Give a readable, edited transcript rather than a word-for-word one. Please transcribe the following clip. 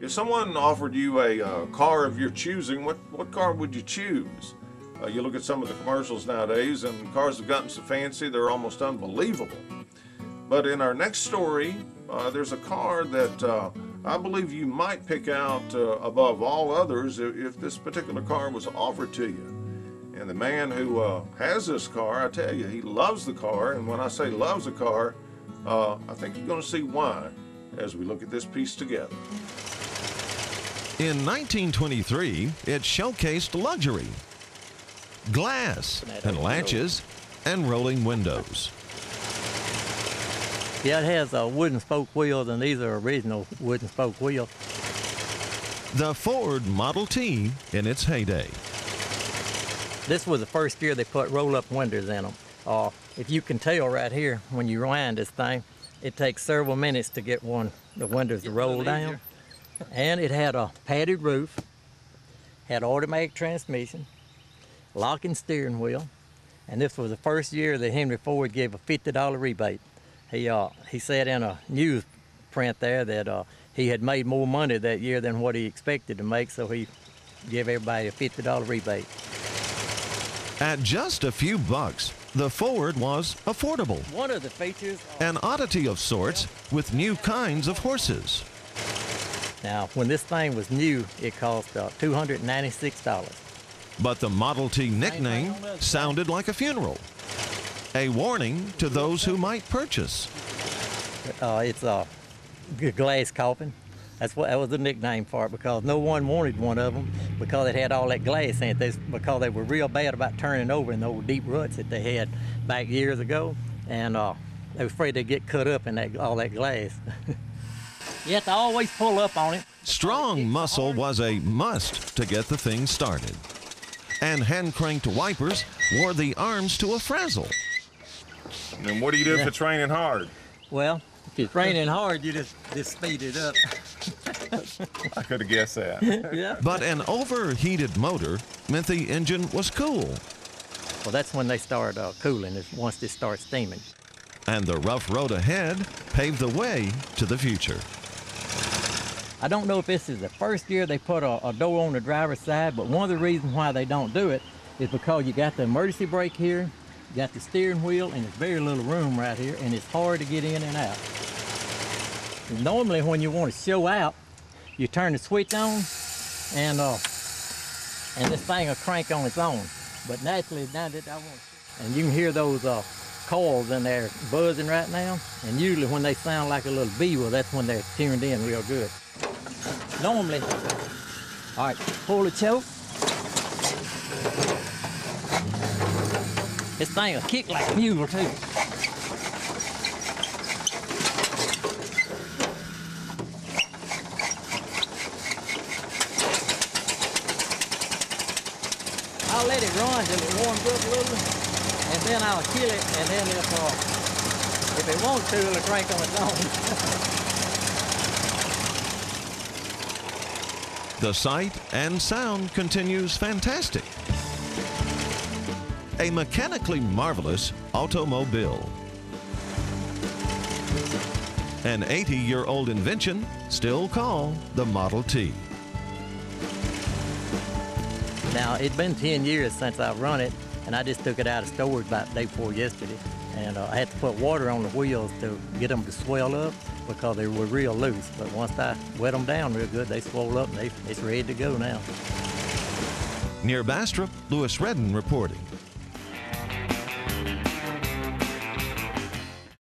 If someone offered you a car of your choosing, what car would you choose? You look at some of the commercials nowadays, and cars have gotten so fancy they're almost unbelievable. But in our next story, there's a car that I believe you might pick out above all others if this particular car was offered to you. And the man who has this car, I tell you, he loves the car. And when I say loves the car, I think you're going to see why as we look at this piece together. In 1923, it showcased luxury, glass and latches, and rolling windows. Yeah, it has wooden spoke wheels, and these are original wooden spoke wheels. The Ford Model T in its heyday. This was the first year they put roll-up windows in them. If you can tell right here, when you wind this thing, it takes several minutes to get the windows to roll down. And it had a padded roof, had automatic transmission, locking steering wheel, and this was the first year that Henry Ford gave a $50 rebate. He said in a news print there that he had made more money that year than what he expected to make, so he gave everybody a $50 rebate. At just a few bucks, the Ford was affordable. One of the features... An oddity of sorts with new kinds of horses. Now, when this thing was new, it cost $296. But the Model T nickname sounded like a funeral. A warning to those who might purchase. It's a glass coffin. That was the nickname for it, because no one wanted one of them because it had all that glass in it. Because they were real bad about turning over in those deep ruts that they had back years ago, and they were afraid they'd get cut up in all that glass. You have to always pull up on it. Strong muscle was a must to get the thing started. And hand-cranked wipers wore the arms to a frazzle. And what do you do if it's raining hard? Well, if it's raining hard, you just speed it up. I could have guessed that. Yeah. But an overheated motor meant the engine was cool. Well, that's when they start cooling, is once they start steaming. And the rough road ahead paved the way to the future. I don't know if this is the first year they put a door on the driver's side, but one of the reasons why they don't do it is because you got the emergency brake here, you got the steering wheel, and there's very little room right here, and it's hard to get in and out. And normally when you want to show out, you turn the switch on, and this thing will crank on its own. But naturally, now that I want to, and you can hear those coils in there buzzing right now, and usually when they sound like a little bee, well, that's when they're tuned in real good. Normally, all right, pull the choke. This thing will kick like a mule too. I'll let it run till it warms up a little, and then I'll kill it, and then if it wants to, it'll crank on its own. The sight and sound continues fantastic. A mechanically marvelous automobile. An 80-year-old invention still called the Model T. Now, it's been 10 years since I've run it, and I just took it out of storage about the day before yesterday. And I had to put water on the wheels to get them to swell up because they were real loose. But once I wet them down real good, they swell up and it's ready to go now. Near Bastrop, Louis Redden reporting.